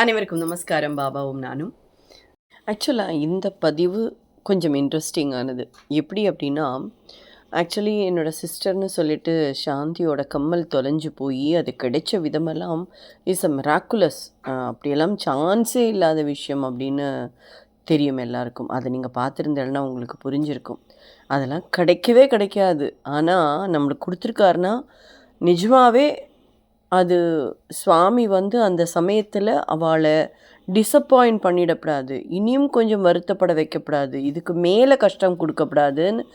அனைவருக்கும் நமஸ்காரம். பாபாவும் நானும். ஆக்சுவலாக இந்த பதிவு கொஞ்சம் இன்ட்ரெஸ்டிங்கானது. எப்படி அப்படின்னா, ஆக்சுவலி என்னோடய சிஸ்டர்னு சொல்லிட்டு சாந்தியோட கம்மல் தொலைஞ்சு போய் அது கிடைச்ச விதமெல்லாம் இஸ் அ மிராக்குலஸ். அப்படியெல்லாம் சான்ஸே இல்லாத விஷயம் அப்படின்னு தெரியும் எல்லாருக்கும். அதை நீங்கள் பார்த்துருந்தேன்னா உங்களுக்கு புரிஞ்சிருக்கும். அதெல்லாம் கிடைக்கவே கிடைக்காது. ஆனால் நம்மளுக்கு கொடுத்துருக்காருன்னா நிஜமாகவே அது சுவாமி அந்த சமயத்தில் அவளை டிசப்பாயிண்ட் பண்ணிடக்கூடாது, இனியும் கொஞ்சம் வருத்தப்பட வைக்கப்படாது, இதுக்கு மேலே கஷ்டம் கொடுக்கப்படாதுன்னு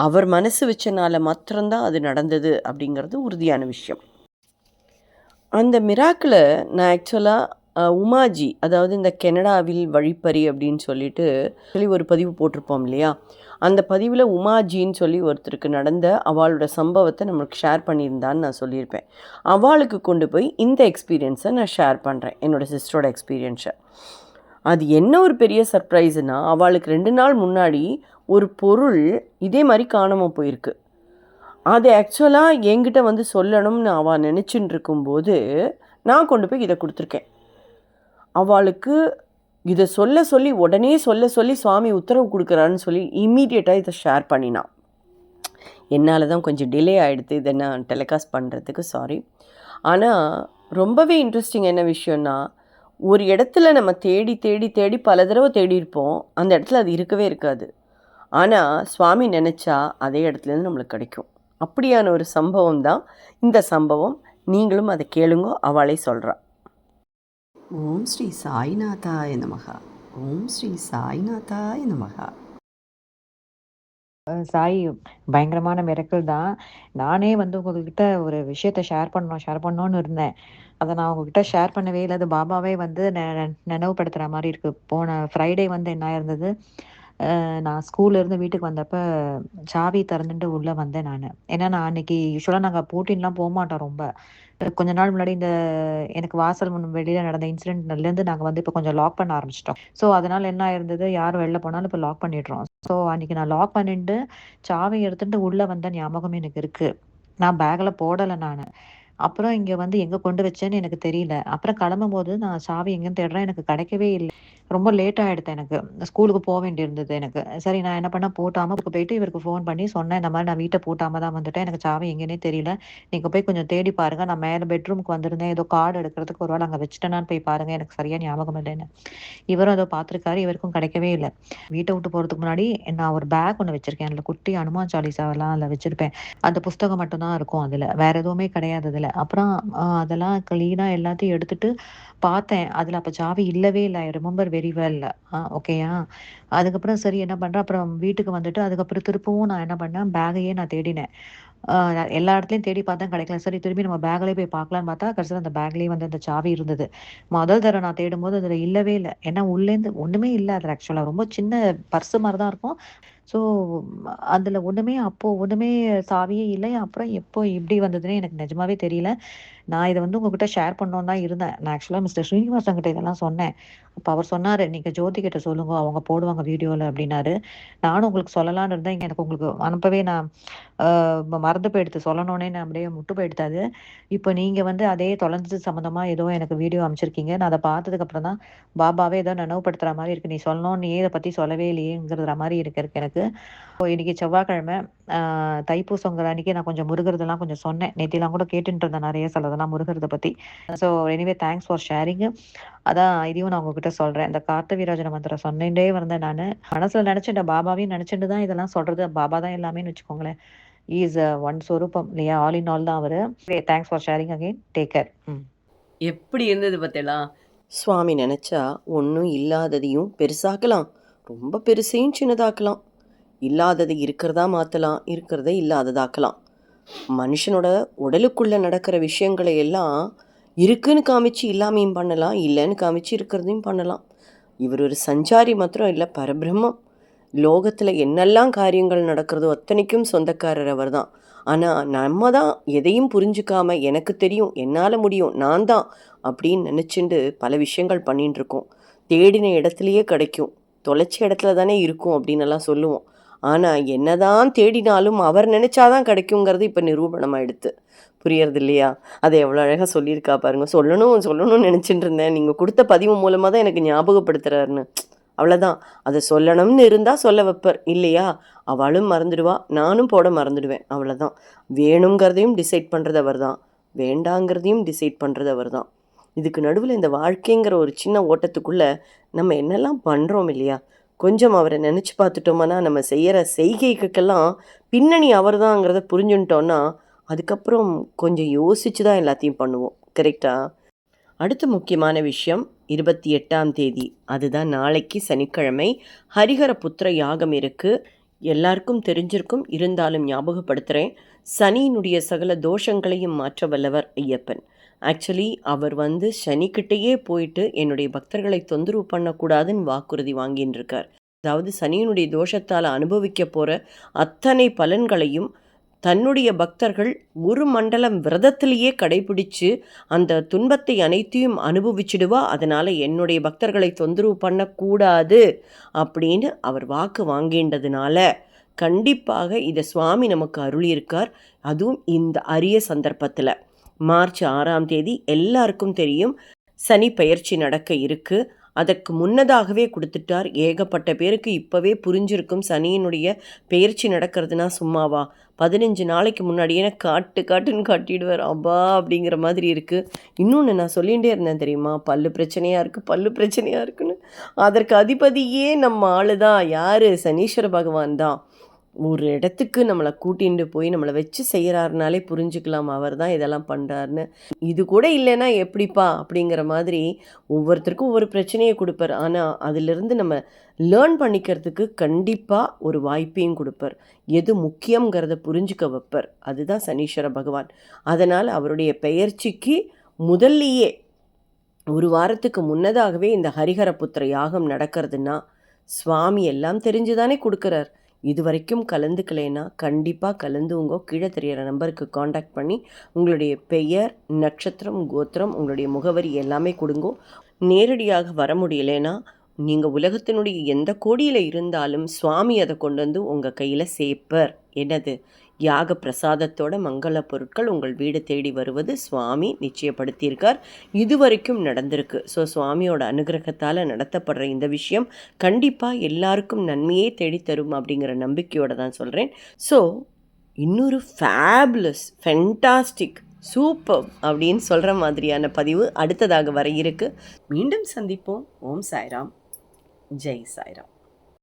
அவர் மனசு வச்சனால மாத்திரம்தான் அது நடந்தது அப்படிங்கிறது உறுதியான விஷயம். அந்த மிராக்கில் நான் ஆக்சுவலாக உமாஜி, அதாவது இந்த கனடாவில் வழிப்பறி அப்படின்னு சொல்லிட்டு ஒரு பதிவு போட்டிருப்போம் இல்லையா, அந்த பதிவில் உமாஜின்னு சொல்லி ஒருத்தருக்கு நடந்த அவளோட சம்பவத்தை நம்மளுக்கு ஷேர் பண்ணியிருந்தான்னு நான் சொல்லியிருப்பேன். அவளுக்கு கொண்டு போய் இந்த எக்ஸ்பீரியன்ஸை நான் ஷேர் பண்ணுறேன், என்னோடய சிஸ்டரோட எக்ஸ்பீரியன்ஸை. அது என்ன ஒரு பெரிய சர்ப்ரைஸுனால், அவளுக்கு 2 நாள் முன்னாடி ஒரு பொருள் இதே மாதிரி காணாமல் போயிருக்கு. அது ஆக்சுவலாக என்கிட்ட சொல்லணும்னு அவள் நினச்சின்னு இருக்கும்போது நான் கொண்டு போய் இதை கொடுத்துருக்கேன். அவளுக்கு இதை உடனே சொல்லி சுவாமி உத்தரவு கொடுக்குறான்னு சொல்லி இம்மீடியட்டாக இதை ஷேர் பண்ணினான். என்னால் தான் கொஞ்சம் டிலே ஆகிடுது இதை நான் டெலிகாஸ்ட் பண்ணுறதுக்கு, சாரி. ஆனால் ரொம்பவே இன்ட்ரெஸ்டிங் என்ன விஷயம்னா, ஒரு இடத்துல நம்ம தேடி தேடி தேடி பல தடவை தேடி இருப்போம், அந்த இடத்துல அது இருக்கவே இருக்காது. ஆனால் சுவாமி நினச்சா அதே இடத்துலேருந்து நம்மளுக்கு கிடைக்கும். அப்படியான ஒரு சம்பவம் தான் இந்த சம்பவம். நீங்களும் அதை கேளுங்க, அவளே சொல்கிறா. ஓம் ஸ்ரீ சாய்நாதாய நமகா. ஓம் ஸ்ரீ சாய்நாதாய நமகா. சாய் பயங்கரமான மிரக்கல் தான். நானே உங்ககிட்ட ஒரு விஷயத்த ஷேர் பண்ணணும்னு இருந்தேன். அதை நான் உங்ககிட்ட ஷேர் பண்ணவே இல்லை. அது பாபாவே நினைவுபடுத்துகிற மாதிரி இருக்குது. போன ஃப்ரைடே என்ன இருந்தது, நான் ஸ்கூல்லேருந்து வீட்டுக்கு வந்தப்ப சாவி திறந்துட்டு உள்ளே வந்தேன் நான். ஏன்னா நான் அன்னைக்கு யூஸ்வலாக நாங்கள் போட்டின்லாம் போக மாட்டோம் ரொம்ப. கொஞ்ச நாள் முன்னாடி எனக்கு வாசல் முன் வெளியில் நடந்த இன்சிடென்ட்லேருந்து நாங்கள் இப்போ கொஞ்சம் லாக் பண்ண ஆரம்பிச்சிட்டோம். ஸோ அதனால் என்ன இருந்தது, யார் வெளில போனாலும் இப்போ லாக் பண்ணிடுறோம். ஸோ அன்றைக்கி நான் லாக் பண்ணிட்டு சாவி எடுத்துகிட்டு உள்ளே வந்த ஞாபகம் எனக்கு இருக்குது. நான் பேக்கில் போடலை நான். அப்புறம் இங்கே எங்கே கொண்டு வச்சேன்னு எனக்கு தெரியல. அப்புறம் கிளம்பும்போது நான் சாவி எங்கேன்னு தேடுறேன், எனக்கு கிடைக்கவே இல்லை. ரொம்ப லேட் ஆகிடுது, எனக்கு ஸ்கூலுக்கு போக வேண்டியிருந்தது எனக்கு. சரி, நான் என்ன பண்ணேன், பூட்டாமல் போயிட்டு இவருக்கு ஃபோன் பண்ணி சொன்னேன், இந்த மாதிரி நான் வீட்டை பூட்டாமல் தான் வந்துட்டேன், எனக்கு சாவி எங்கேனே தெரியல, நீங்கள் போய் கொஞ்சம் தேடி பாருங்கள். நான் மேலே பெட்ரூமுக்கு வந்திருந்தேன், ஏதோ கார்டு எடுக்கிறதுக்கு, ஒரு வேளை அங்கே வச்சுட்டேனான்னு போய் பாருங்கள், எனக்கு சரியாக ஞாபகம் இல்லைன்னு. இவரும் அதை பார்த்துருக்காரு, இவருக்கும் கிடைக்கவே இல்லை. வீட்டை விட்டு போகிறதுக்கு முன்னாடி நான் ஒரு பேக் ஒன்று வச்சுருக்கேன், அதில் குட்டி அனுமான் சாலிசாவெல்லாம் அதில் வச்சுருப்பேன். அந்த புஸ்தகம் மட்டும்தான் இருக்கும் அதில், வேறு எதுவுமே கிடையாது அதில். அப்புறம் அதெல்லாம் க்ளீனாக எல்லாத்தையும் எடுத்துட்டு பார்த்தேன், அதில் அப்போ சாவி இல்லவே இல்லை. I remember very well. ஓகேயா. அதுக்கப்புறம் சரி என்ன பண்ணுறேன், அப்புறம் வீட்டுக்கு வந்துட்டு அதுக்கப்புறம் திருப்பவும் நான் என்ன பண்ணேன், பேகையே நான் தேடினேன். எல்லா இடத்துலையும் தேடி பார்த்தேன், கிடைக்கல. சரி, திரும்பி நம்ம பேக்லேயே போய் பார்க்கலான்னு பார்த்தா கடைசியில் அந்த பேக்லேயே அந்த சாவி இருந்தது. முதல் தடவை நான் தேடும்போது அதில் இல்லவே இல்லை. ஏன்னா உள்ளேருந்து ஒன்றுமே இல்லை அதில். ஆக்சுவலாக ரொம்ப சின்ன பர்ஸு மாதிரி தான் இருக்கும். ஸோ அதில் ஒன்றுமே சாவியே இல்லை. அப்புறம் எப்போ இப்படி வந்ததுன்னே எனக்கு நிஜமாவே தெரியல. நான் இதை உங்ககிட்ட ஷேர் பண்ணோன்னு தான் இருந்தேன். நான் ஆக்சுவலாக மிஸ்டர் ஸ்ரீனிவாசன் கிட்ட இதெல்லாம் சொன்னேன். அப்போ அவர் சொன்னார், நீங்கள் ஜோதி கிட்ட சொல்லுங்க, அவங்க போடுவாங்க வீடியோவில் அப்படின்னாரு. நானும் உங்களுக்கு சொல்லலான்னு இருந்தேன், எனக்கு உங்களுக்கு அனுப்பவே நான் மறந்து போயிடுத்து, சொல்லணுன்னே நான் அப்படியே முட்டு போயிடுத்தாது. இப்போ நீங்கள் அதே தொலைஞ்சது சம்மந்தமாக ஏதோ எனக்கு வீடியோ அனுப்பிச்சிருக்கீங்க. நான் அதை பார்த்ததுக்கப்புறம் தான் பாபாவே ஏதோ நினைவுபடுத்துகிற மாதிரி இருக்குது. நீ சொல்லணும், நீ இதை பற்றி சொல்லவே இல்லையேங்கிற மாதிரி இருக்கு எனக்கு. இன்னைக்கு செவ்வாய்க்கிழமை, தைப்பூசங்கிற அன்னைக்கு நான் கொஞ்சம் முருகிறதெல்லாம் கொஞ்சம் சொன்னேன். நேத்திலாம் கூட கேட்டுட்டு இருந்தேன் நிறைய சிலதெல்லாம் முருகிறத பற்றி. So anyway thanks for sharing. அதான் இதையும் நான் உங்ககிட்ட சொல்கிறேன். இந்த கார்த்தவீராஜன மந்திரம் சொன்னேன்டே வந்தேன் நான். மனசில் நினச்சிட்டேன், பாபாவையும் நினச்சிட்டு தான் இதெல்லாம் சொல்கிறது. பாபா தான் எல்லாமேன்னு வச்சுக்கோங்களேன். இஸ் ஒன் சொரூபம் இல்லையா, ஆல் இன் ஆல் தான் அவர். Thanks for sharing again. Take care. எப்படி இருந்தது பார்த்தீங்களா? சுவாமி நினச்சா ஒன்றும் இல்லாததையும் பெருசாக்கலாம், ரொம்ப பெருசையும் சின்னதாக்கலாம், இல்லாதது இருக்கிறதா மாற்றலாம், இருக்கிறத இல்லாததாக்கலாம். மனுஷனோட உடலுக்குள்ளே நடக்கிற விஷயங்களை எல்லாம் இருக்குன்னு காமிச்சு இல்லாமையும் பண்ணலாம், இல்லைன்னு காமிச்சு இருக்கிறதையும் பண்ணலாம். இவர் ஒரு சஞ்சாரி மாத்திரம் இல்லை, பரபிரம்மம். லோகத்தில் என்னெல்லாம் காரியங்கள் நடக்கிறதோ அத்தனைக்கும் சொந்தக்காரர் அவர் தான். ஆனால் நம்ம தான் எதையும் புரிஞ்சுக்காம, எனக்கு தெரியும், என்னால் முடியும், நான் தான் அப்படின்னு நினச்சிண்டு பல விஷயங்கள் பண்ணின்னு இருக்கோம். தேடின இடத்துலையே கிடைக்கும், தொலைச்ச இடத்துல தானே இருக்கும் அப்படின்னு எல்லாம் சொல்லுவோம். ஆனால் என்னதான் தேடினாலும் அவர் நினச்சாதான் கிடைக்குங்கிறது இப்போ நிரூபணமாகிடுது. புரியறது இல்லையா? அதை எவ்வளோ அழகாக சொல்லியிருக்கா பாருங்க. சொல்லணும்னு நினச்சிட்டு இருந்தேன். நீங்கள் கொடுத்த பதிவு மூலமாக தான் எனக்கு ஞாபகப்படுத்துறாருன்னு. அவ்வளோதான். அதை சொல்லணும்னு இருந்தால் சொல்ல வைப்பார் இல்லையா? அவளும் மறந்துடுவா, நானும் போட மறந்துடுவேன். அவ்வளோதான். வேணுங்கிறதையும் டிசைட் பண்ணுறது அவர் தான், வேண்டாங்கிறதையும் டிசைட் பண்ணுறது அவர் தான். இதுக்கு நடுவில் இந்த வாழ்க்கைங்கிற ஒரு சின்ன ஓட்டத்துக்குள்ளே நம்ம என்னெல்லாம் பண்ணுறோம் இல்லையா? கொஞ்சம் அவரை நினச்சி பார்த்துட்டோம்னா நம்ம செய்கிற செய்கைக்கெல்லாம் பின்னணி அவர் தாங்கிறத புரிஞ்சுட்டோன்னா அதுக்கப்புறம் கொஞ்சம் யோசித்து தான் எல்லாத்தையும் பண்ணுவோம். கரெக்டா? அடுத்த முக்கியமான விஷயம் 28ஆம் தேதி, அதுதான் நாளைக்கு சனிக்கிழமை, ஹரிஹர புத்திர யாகம் இருக்குது. எல்லாருக்கும் தெரிஞ்சிருக்கும், இருந்தாலும் ஞாபகப்படுத்துகிறேன். சனியினுடைய சகல தோஷங்களையும் மாற்ற வல்லவர் ஐயப்பன். ஆக்சுவலி அவர் சனிக்கிட்டேயே போயிட்டு என்னுடைய பக்தர்களை தொந்தரவு பண்ணக்கூடாதுன்னு வாக்குறுதி வாங்கின்னு இருக்கார். அதாவது சனியினுடைய தோஷத்தால் அனுபவிக்க போகிற அத்தனை பலன்களையும் தன்னுடைய பக்தர்கள் ஒரு மண்டலம் விரதத்திலேயே கடைபிடிச்சு அந்த துன்பத்தை அனைத்தையும் அனுபவிச்சிடுவா. அதனால் என்னுடைய பக்தர்களை தொந்தரவு பண்ணக்கூடாது அப்படின்னு அவர் வாக்கு வாங்கின்றதுனால கண்டிப்பாக இதை சுவாமி நமக்கு அருளியிருக்கார். அதுவும் இந்த அரிய சந்தர்ப்பத்தில் மார்ச் 6ஆம் தேதி எல்லாருக்கும் தெரியும் சனி பெயர்ச்சி நடக்க இருக்குது. அதற்கு முன்னதாகவே கொடுத்துட்டார். ஏகப்பட்ட பேருக்கு இப்போவே புரிஞ்சிருக்கும் சனியினுடைய பெயர்ச்சி நடக்கிறதுனா சும்மாவா, 15 நாளைக்கு முன்னாடியே காட்டுன்னு காட்டிடுவார். அப்பா அப்படிங்கிற மாதிரி இருக்குது. இன்னொன்று நான் சொல்லிகிட்டே இருந்தேன் தெரியுமா, பல்லு பிரச்சனையாக இருக்குன்னு. அதற்கு அதிபதியே நம்ம ஆளு தான். யார்? சனீஸ்வர பகவான் தான். ஒரு இடத்துக்கு நம்மளை கூட்டிகிட்டு போய் நம்மளை வச்சு செய்கிறாருனாலே புரிஞ்சுக்கலாம் அவர் தான் இதெல்லாம் பண்ணுறாருன்னு. இது கூட இல்லைன்னா எப்படிப்பா அப்படிங்கிற மாதிரி ஒவ்வொருத்தருக்கும் ஒவ்வொரு பிரச்சனையை கொடுப்பார். ஆனால் அதிலிருந்து நம்ம லேர்ன் பண்ணிக்கிறதுக்கு கண்டிப்பாக ஒரு வாய்ப்பையும் கொடுப்பார். எது முக்கியங்கிறத புரிஞ்சுக்க வைப்பார். அதுதான் சனீஸ்வர பகவான். அதனால் அவருடைய பெயர்ச்சிக்கு முதல்லையே ஒரு வாரத்துக்கு முன்னதாகவே இந்த ஹரிஹர புத்திர யாகம் நடக்கிறதுனா சுவாமி எல்லாம் தெரிஞ்சு தானே கொடுக்குறார். இது வரைக்கும் கலந்துக்கலைன்னா கண்டிப்பாக கலந்துங்க. கீழே தெரிகிற நம்பருக்கு காண்டாக்ட் பண்ணி உங்களுடைய பெயர், நட்சத்திரம், கோத்திரம், உங்களுடைய முகவரி எல்லாமே கொடுங்கோ. நேரடியாக வர முடியலைன்னா நீங்கள் உலகத்தினுடைய எந்த கோடியில் இருந்தாலும் சுவாமி அதை கொண்டு உங்கள் கையில் சேர்ப்பர். என்னது? யாக பிரசாதத்தோட மங்கள பொருட்கள் உங்கள் வீடு தேடி வருவது சுவாமி நிச்சயப்படுத்தியிருக்கார். இதுவரைக்கும் நடந்திருக்கு. ஸோ சுவாமியோட அனுகிரகத்தால் நடத்தப்படுற இந்த விஷயம் கண்டிப்பாக எல்லாருக்கும் நன்மையே தேடித்தரும் அப்படிங்கிற நம்பிக்கையோடு தான் சொல்கிறேன். ஸோ இன்னொரு ஃபென்டாஸ்டிக், சூப்பர் அப்படின்னு சொல்கிற மாதிரியான பதிவு அடுத்ததாக வர இருக்கு. மீண்டும் சந்திப்போம். ஓம் சாய்ராம், ஜெய் சாய்ராம்.